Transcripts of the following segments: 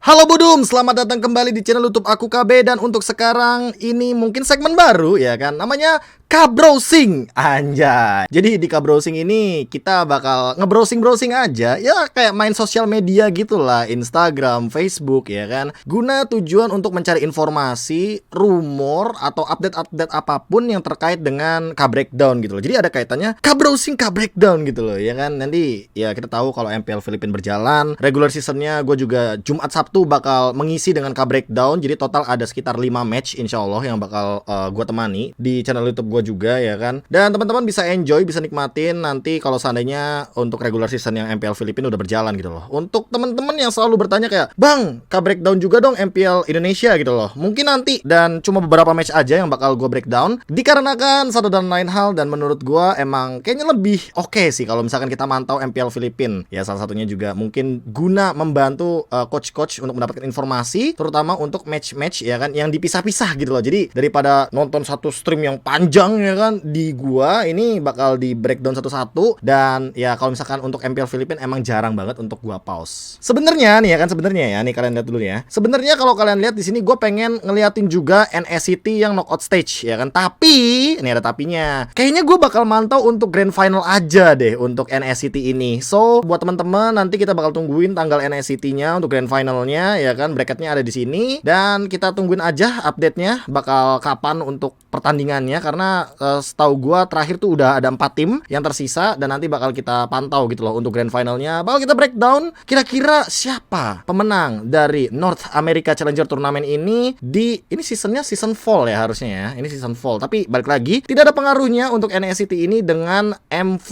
Halo Budum, selamat datang kembali di channel YouTube aku KB. Dan untuk sekarang ini mungkin segmen baru ya kan, namanya K-Browsing. Anjay. Jadi di K-Browsing ini kita bakal nge-browsing aja, ya kayak main sosial media gitulah, Instagram, Facebook ya kan, guna tujuan untuk mencari informasi, rumor, atau update-update apapun yang terkait dengan K-Breakdown gitu loh. Jadi ada kaitannya K-Browsing, K-Breakdown gitu loh ya kan. Nanti ya kita tahu kalau MPL Filipina berjalan, regular seasonnya gue juga Jumat Sabtu bakal mengisi dengan K-Breakdown. Jadi total ada sekitar 5 match insya Allah yang bakal gue temani di channel YouTube gue juga ya kan. Dan teman-teman bisa enjoy, bisa nikmatin nanti kalau seandainya untuk regular season yang MPL Filipina udah berjalan gitu loh. Untuk teman-teman yang selalu bertanya kayak, "Bang, K-Breakdown juga dong MPL Indonesia gitu loh." Mungkin nanti, dan cuma beberapa match aja yang bakal gue breakdown, dikarenakan satu dan lain hal. Dan menurut gue emang kayaknya lebih oke sih kalau misalkan kita mantau MPL Filipina. Ya salah satunya juga mungkin guna membantu coach-coach untuk mendapatkan informasi, terutama untuk match-match ya kan yang dipisah-pisah gitu loh. Jadi daripada nonton satu stream yang panjang ya kan, di gua ini bakal di breakdown satu-satu. Dan ya kalau misalkan untuk MPL Filipina emang jarang banget untuk gua pause. Sebenarnya nih ya kan, sebenarnya ya nih kalian lihat dulu ya. Sebenarnya kalau kalian lihat di sini gua pengen ngeliatin juga NSCT yang knockout stage ya kan. Tapi ini ada tapinya. Kayaknya gua bakal mantau untuk grand final aja deh untuk NSCT ini. So buat teman-teman, nanti kita bakal tungguin tanggal NSCT-nya untuk grand finalnya ya kan. Bracketnya ada di sini dan kita tungguin aja update-nya bakal kapan untuk pertandingannya, karena setahu gua terakhir tuh udah ada 4 tim yang tersisa dan nanti bakal kita pantau gitu loh untuk grand finalnya. Bakal kita breakdown kira-kira siapa pemenang dari North America Challenger Tournament ini. Ini seasonnya season fall ya harusnya ya. Ini season fall, tapi balik lagi tidak ada pengaruhnya untuk NSCT ini dengan M4.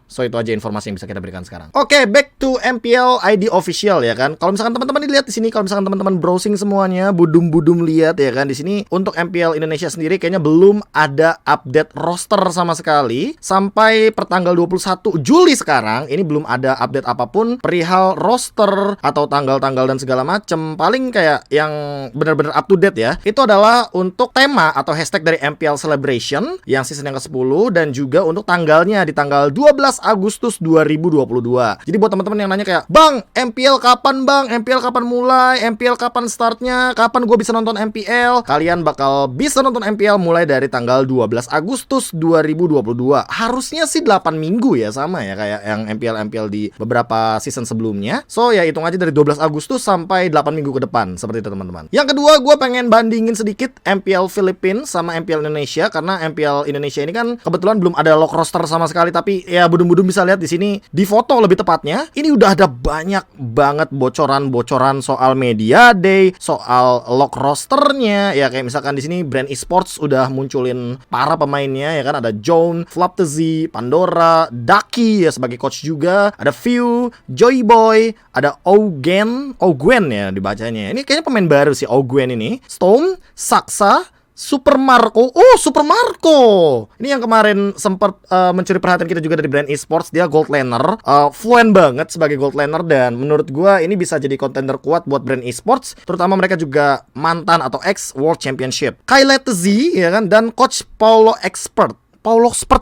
So itu aja informasi yang bisa kita berikan sekarang. Oke, back to MPL ID official ya kan. Kalau misalkan teman-teman lihat di sini, kalau misalkan teman-teman browsing semuanya, budum-budum lihat ya kan, di sini untuk MPL Indonesia sendiri kayaknya belum ada update roster sama sekali sampai pertanggal 21 Juli sekarang. Ini belum ada update apapun perihal roster atau tanggal-tanggal dan segala macem. Paling kayak yang benar-benar up to date ya, itu adalah untuk tema atau hashtag dari MPL Celebration yang season yang ke-10, dan juga untuk tanggalnya di tanggal 12 Agustus 2022. Jadi buat teman-teman yang nanya kayak, "Bang, MPL kapan bang? MPL kapan mulai? MPL kapan startnya? Kapan gue bisa nonton MPL?" Kalian bakal bisa nonton MPL mulai dari tanggal 12 Agustus 2022. Harusnya sih 8 minggu ya, sama ya kayak yang MPL di beberapa season sebelumnya. So ya hitung aja dari 12 Agustus sampai 8 minggu ke depan. Seperti itu teman-teman. Yang kedua, gue pengen bandingin sedikit MPL Filipina sama MPL Indonesia, karena MPL Indonesia ini kan kebetulan belum ada lock roster sama sekali. Tapi ya budum-budum bisa lihat di sini, di foto lebih tepatnya, ini udah ada banyak banget bocoran-bocoran soal media day, soal lock rosternya. Ya kayak misalkan di sini brand esports udah munculin para pemainnya ya kan, ada John, Flaptzy, Pandora, Ducky ya sebagai coach juga, ada View, Joyboy, ada Ogwen ya dibacanya. Ini kayaknya pemain baru sih Ogwen ini. Storm, Saksa, Super Marco. Oh, Super Marco. Ini yang kemarin sempat mencuri perhatian kita juga dari brand esports. Dia gold laner, fluent banget sebagai gold laner, dan menurut gua ini bisa jadi contender kuat buat brand esports, terutama mereka juga mantan atau ex World Championship. Kailetzy ya kan, dan coach Paulo Expert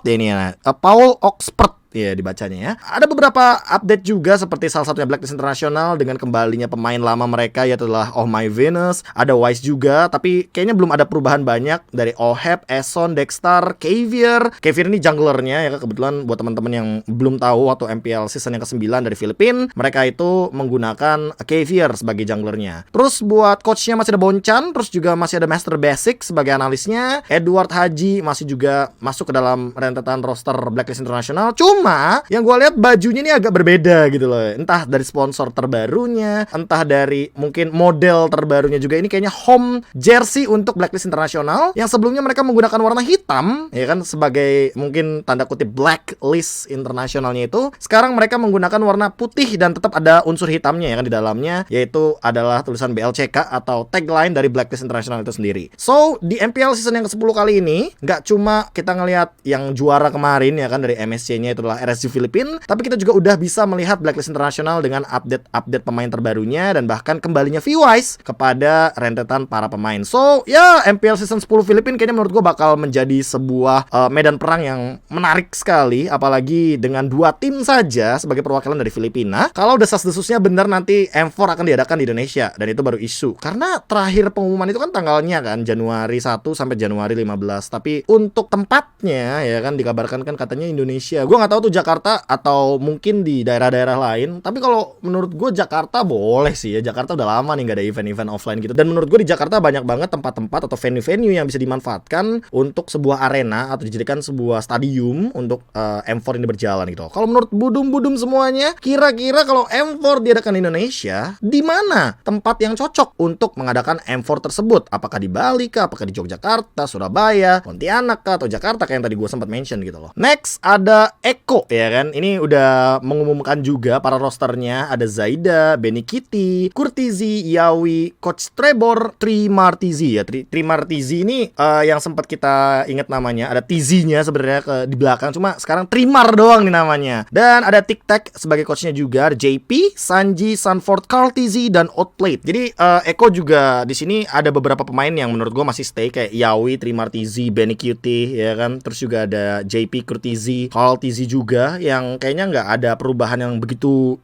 ya ini ya. Paul Oxpert ya dibacanya ya. Ada beberapa update juga, seperti salah satunya Blacklist International dengan kembalinya pemain lama mereka, yaitu adalah Oh My Venus. Ada Wise juga, tapi kayaknya belum ada perubahan banyak dari Oheb, Eson, Dexter, Cavier. Cavier ini junglernya ya, kebetulan buat teman-teman yang belum tahu, waktu MPL season yang ke-9 dari Filipina, mereka itu menggunakan Cavier sebagai junglernya. Terus buat coachnya masih ada Bonchan, terus juga masih ada Master Basic sebagai analisnya. Edward Haji masih juga masuk ke dalam rentetan roster Blacklist International. Cuma yang gue lihat bajunya ini agak berbeda gitu loh. Entah dari sponsor terbarunya, entah dari mungkin model terbarunya juga. Ini kayaknya home jersey untuk Blacklist International, yang sebelumnya mereka menggunakan warna hitam ya kan, sebagai mungkin tanda kutip Blacklist Internationalnya itu. Sekarang mereka menggunakan warna putih dan tetap ada unsur hitamnya ya kan di dalamnya, yaitu adalah tulisan BLCK atau tagline dari Blacklist International itu sendiri. So di MPL season yang ke-10 kali ini, nggak cuma kita ngelihat yang juara kemarin ya kan dari MSC-nya itu adalah RSU Filipina, tapi kita juga udah bisa melihat Blacklist International dengan update pemain terbarunya dan bahkan kembalinya V-Wise kepada rentetan para pemain. So, ya MPL Season 10 Filipina kayaknya menurut gue bakal menjadi sebuah medan perang yang menarik sekali, apalagi dengan 2 tim saja sebagai perwakilan dari Filipina. Kalau desas-desusnya benar nanti M4 akan diadakan di Indonesia, dan itu baru isu. Karena terakhir pengumuman itu kan tanggalnya kan Januari 1 sampai Januari 15. Tapi untuk tempatnya ya kan dikabarkan kan katanya Indonesia. Gue nggak tahu tuh Jakarta atau mungkin di daerah-daerah lain. Tapi kalau menurut gue Jakarta boleh sih ya. Jakarta udah lama nih nggak ada event-event offline gitu. Dan menurut gue di Jakarta banyak banget tempat-tempat atau venue-venue yang bisa dimanfaatkan untuk sebuah arena atau dijadikan sebuah stadium untuk M4 ini berjalan gitu. Kalau menurut budum-budum semuanya, kira-kira kalau M4 diadakan di Indonesia, di mana tempat yang cocok untuk mengadakan M4 tersebut? Apakah di Bali kah? Apakah di Yogyakarta, Surabaya, Pontianak kah? Atau Jakarta kayak yang tadi gue sempat mention gitu loh. Next ada Eko ya kan. Ini udah mengumumkan juga para rosternya. Ada Zaida, Benny Kitty, Kurtizi, Yawi, Coach Trebor, Trimartizi ya. Trimartizi ini yang sempat kita ingat namanya. Ada Tizi-nya sebenarnya di belakang. Cuma sekarang Trimar doang nih namanya. Dan ada Tic Tac sebagai coachnya juga. Ada JP, Sanji, Sanford, Carl Tizi, dan Outplate. Jadi Eko juga di sini ada beberapa pemain yang menurut gue masih stay kayak Yawi, Trimartizi, Benny Cutie ya kan. Terus juga ada JP, Kurtizi, Carl Tizi juga yang kayaknya nggak ada perubahan yang begitu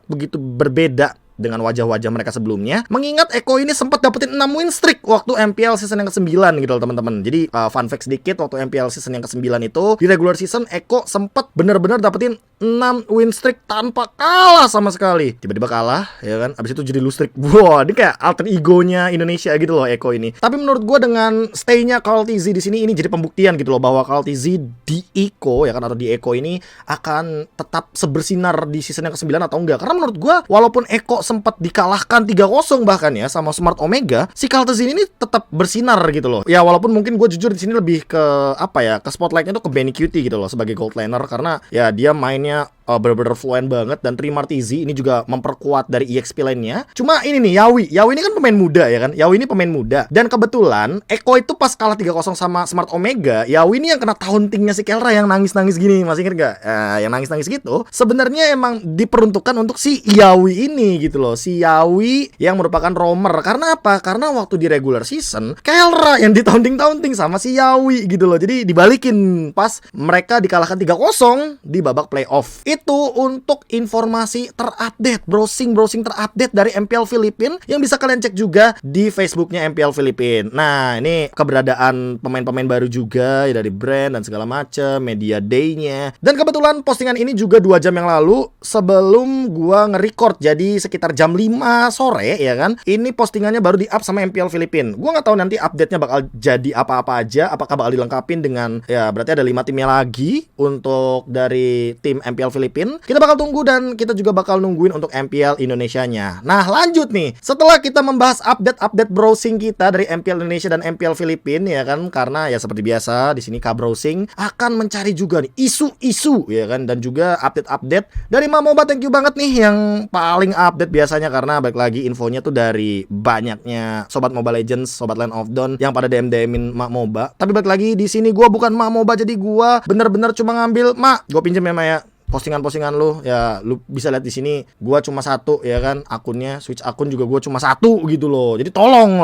begitu berbeda dengan wajah-wajah mereka sebelumnya. Mengingat Eko ini sempat dapetin 6 win streak waktu MPL season yang ke-9 gitu loh teman-teman. Jadi fun fact sedikit, waktu MPL season yang ke-9 itu di regular season Eko sempat bener-bener dapetin 6 win streak tanpa kalah sama sekali. Tiba-tiba kalah ya kan. Abis itu jadi lose streak. Wah, ini kayak alter egonya Indonesia gitu loh Eko ini. Tapi menurut gue dengan stay-nya Carl Tizi di sini ini jadi pembuktian gitu loh bahwa Carl Tizi di Eko ya kan, atau di Eko ini akan tetap sebersinar di season yang ke-9 atau enggak. Karena menurut gue walaupun Eko sempat dikalahkan 3-0 bahkan ya sama Smart Omega, si Kaltezin ini tetap bersinar gitu loh. Ya walaupun mungkin gue jujur di sini lebih ke ke spotlightnya tuh ke Benny Cutie gitu loh sebagai gold laner, karena ya dia mainnya bener-bener fluent banget. Dan Trimartizi ini juga memperkuat dari EXP lainnya. Cuma ini nih Yawi ini kan pemain muda ya kan. Yawi ini pemain muda. Dan kebetulan Eko itu pas kalah 3-0 sama Smart Omega, Yawi ini yang kena tauntingnya si Kelra yang nangis-nangis gini. Masih inget gak? Yang nangis-nangis gitu sebenarnya emang diperuntukkan untuk si Yawi ini gitu loh. Si Yawi yang merupakan roamer. Karena apa? Karena waktu di regular season Kelra yang ditaunting-taunting sama si Yawi gitu loh. Jadi dibalikin pas mereka dikalahkan 3-0 di babak playoff. Itu untuk informasi terupdate, browsing terupdate dari MPL Filipina yang bisa kalian cek juga di Facebooknya MPL Filipina. Nah, ini keberadaan pemain-pemain baru juga ya, dari brand dan segala macam, media day-nya. Dan kebetulan postingan ini juga 2 jam yang lalu sebelum gua nge-record. Jadi sekitar jam 5 sore ya kan. Ini postingannya baru di-up sama MPL Filipina. Gua nggak tahu nanti update-nya bakal jadi apa-apa aja. Apakah bakal dilengkapin dengan ya berarti ada 5 timnya lagi untuk dari tim MPL Filipina. Kita bakal tunggu dan kita juga bakal nungguin untuk MPL Indonesianya. Nah, lanjut nih. Setelah kita membahas update browsing kita dari MPL Indonesia dan MPL Filipina ya kan, karena ya seperti biasa di sini Browsing akan mencari juga nih isu-isu ya kan, dan juga update dari Mamoba. Thank you banget nih yang paling update biasanya, karena balik lagi infonya tuh dari banyaknya sobat Mobile Legends, sobat Land of Dawn yang pada DM-in Mamoba. Tapi balik lagi di sini gua bukan Mamoba, jadi gua bener-bener cuma ngambil gua pinjem ya Maya postingan-postingan lu, ya lu bisa lihat di sini gua cuma 1 ya kan akunnya, switch akun juga gua cuma 1 gitu loh. Jadi tolong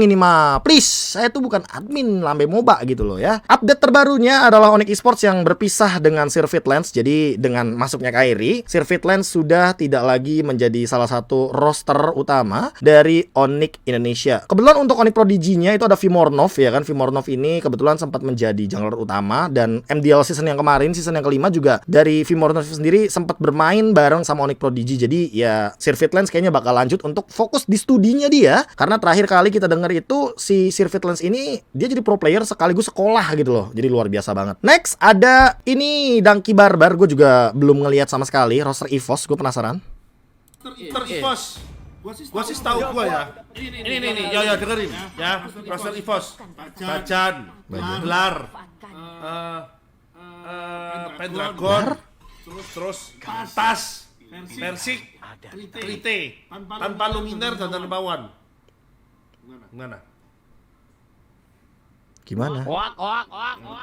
ini please, saya tuh bukan admin Lambe Moba gitu loh ya. Update terbarunya adalah Onyx Esports yang berpisah dengan Sirfit Lens. Jadi dengan masuknya Kairi, Sirfit Lens sudah tidak lagi menjadi salah satu roster utama dari Onyx Indonesia. Kebetulan untuk Onyx Prodigy-nya itu ada Vimornov ya kan. Vimornov ini kebetulan sempat menjadi jungler utama, dan MDL season yang kemarin, season yang ke-5 juga dari Vimornov sendiri sempat bermain bareng sama Onyx Prodigy. Jadi ya Sirfit Lens kayaknya bakal lanjut untuk fokus di studinya dia, karena terakhir kali kita denger itu si Sirfit Lens ini dia jadi pro player sekaligus sekolah gitu loh. Jadi luar biasa banget. Next ada ini Dangki Barbar. Gue juga belum ngelihat sama sekali roster EVOS. Gue penasaran. Roster EVOS. Gua sih tahu gua ya. Ini ya dengerin ya. Roster EVOS. Bajan, Belar, Pendragon, terus Tas, Persik, Krite, tanpa Luminer dan tanpa Wan. Gimana? Gimana?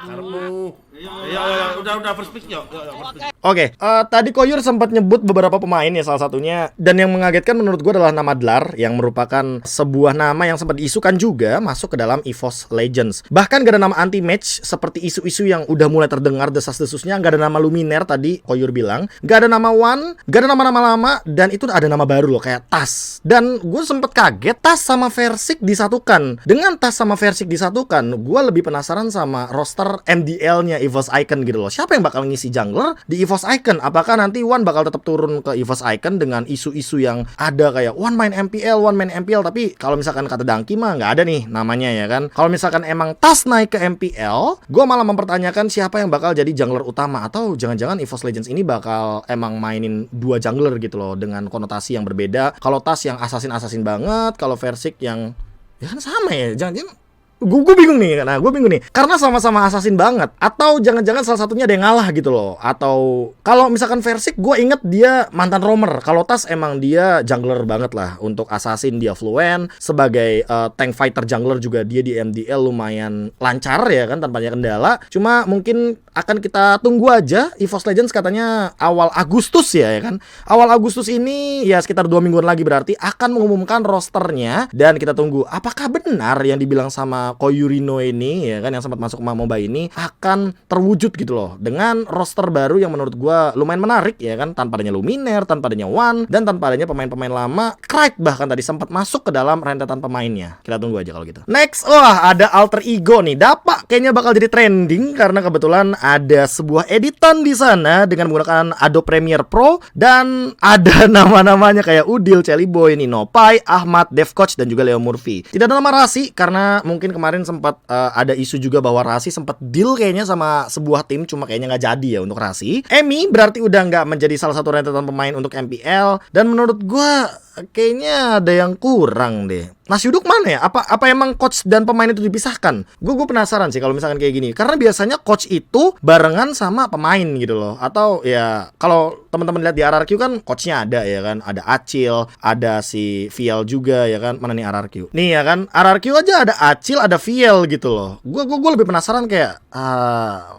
Karepmu. Ya, udah first pick yuk. First pick. Oke, tadi Koyur sempat nyebut beberapa pemain ya, salah satunya, dan yang mengagetkan menurut gue adalah nama Dlar yang merupakan sebuah nama yang sempat diisukan juga masuk ke dalam EVOS Legends. Bahkan gak ada nama anti-match seperti isu-isu yang udah mulai terdengar desas-desusnya. Gak ada nama Luminaire tadi Koyur bilang, gak ada nama Wan, gak ada nama-nama lama, dan itu ada nama baru loh kayak Tas. Dan gue sempet kaget Tas sama Versik disatukan. Dengan Tas sama Versik disatukan, gue lebih penasaran sama roster MDL-nya EVOS Icon gitu loh. Siapa yang bakal ngisi jungler di EVOS Icon? Apakah nanti Wan bakal tetap turun ke EVOS Icon dengan isu-isu yang ada kayak Wan main MPL, tapi kalau misalkan kata Dangki mah nggak ada nih namanya ya kan. Kalau misalkan emang Tas naik ke MPL, gue malah mempertanyakan siapa yang bakal jadi jungler utama, atau jangan-jangan EVOS Legends ini bakal emang mainin dua jungler gitu loh dengan konotasi yang berbeda. Kalau Tas yang assassin banget, kalau Versik yang ya kan sama ya, jangan-jangan gue bingung nih, karena sama-sama assassin banget, atau jangan-jangan salah satunya ada yang ngalah gitu loh. Atau kalau misalkan Versik, gue inget dia mantan roamer. Kalau Tas emang dia jungler banget lah. Untuk assassin dia fluent, sebagai tank fighter jungler juga dia di MDL lumayan lancar ya kan, tanpa banyak kendala. Cuma mungkin akan kita tunggu aja. EVOS Legends katanya awal Agustus ya kan. Awal Agustus ini ya sekitar 2 mingguan lagi berarti akan mengumumkan rosternya, dan kita tunggu apakah benar yang dibilang sama Koyurino ini ya kan, yang sempat masuk ke MOBA ini akan terwujud gitu loh, dengan roster baru yang menurut gua lumayan menarik ya kan, tanpa adanya Luminaire, tanpa adanya Wan, dan tanpa adanya pemain-pemain lama. Krike bahkan tadi sempat masuk ke dalam rentetan pemainnya. Kita tunggu aja kalau gitu. Next, wah ada alter ego nih. Dapa kayaknya bakal jadi trending karena kebetulan ada sebuah editan di sana dengan menggunakan Adobe Premiere Pro, dan ada nama-namanya kayak Udil, Celiboy, Ninopai, Ahmad, Devcoach, dan juga Leo Murphy. Tidak ada nama Rasi karena mungkin kemarin sempat ada isu juga bahwa Rasi sempat deal kayaknya sama sebuah tim, cuma kayaknya nggak jadi ya untuk Rasi. Emi berarti udah nggak menjadi salah satu rentetan pemain untuk MPL, dan menurut gua kayaknya ada yang kurang deh. Nasi uduk mana ya? Apa emang coach dan pemain itu dipisahkan? Gue penasaran sih kalau misalkan kayak gini. Karena biasanya coach itu barengan sama pemain gitu loh. Atau ya kalau teman-teman lihat di RRQ kan coachnya ada ya kan. Ada Acil, ada si Viel juga ya kan. Mana nih RRQ? Nih ya kan, RRQ aja ada Acil, ada Viel gitu loh. Gue lebih penasaran kayak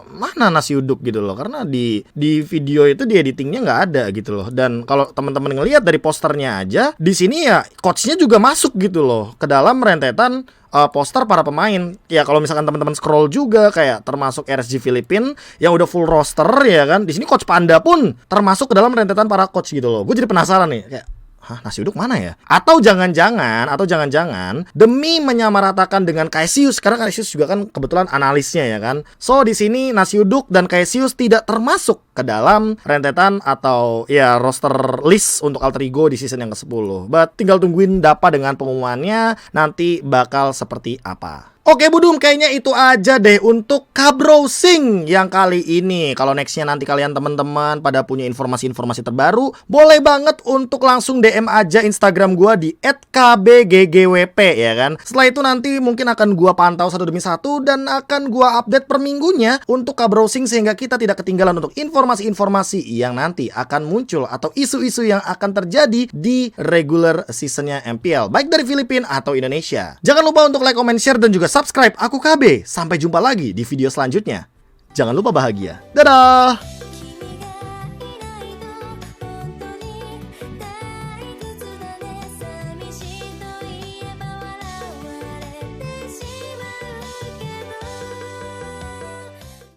mana nasi uduk gitu loh. Karena di video itu di editingnya nggak ada gitu loh. Dan kalau teman-teman ngelihat dari posternya aja, di sini ya coachnya juga masuk gitu loh ke dalam rentetan poster para pemain. Ya kalau misalkan teman-teman scroll juga kayak termasuk RSG Filipin yang udah full roster ya kan. Di sini coach Panda pun termasuk ke dalam rentetan para coach gitu loh. Gue jadi penasaran nih kayak, hah, nasi uduk mana ya? Atau jangan-jangan demi menyamaratakan dengan Caesius, karena Caesius juga kan kebetulan analisnya ya kan. So di sini nasi uduk dan Caesius tidak termasuk ke dalam rentetan atau ya roster list untuk alter ego di season yang ke-10. But tinggal tungguin Dapa dengan pengumumannya nanti bakal seperti apa. Oke Budum, kayaknya itu aja deh untuk Cabrosing yang kali ini. Kalau nextnya nanti kalian teman-teman pada punya informasi-informasi terbaru, boleh banget untuk langsung DM aja Instagram gua di @kbggwp ya kan. Setelah itu nanti mungkin akan gua pantau satu demi satu dan akan gua update per minggunya untuk Cabrosing, sehingga kita tidak ketinggalan untuk informasi-informasi yang nanti akan muncul atau isu-isu yang akan terjadi di regular seasonnya MPL, baik dari Filipina atau Indonesia. Jangan lupa untuk like, comment, share, dan juga subscribe Aku KB. Sampai jumpa lagi di video selanjutnya. Jangan lupa bahagia. Dadah!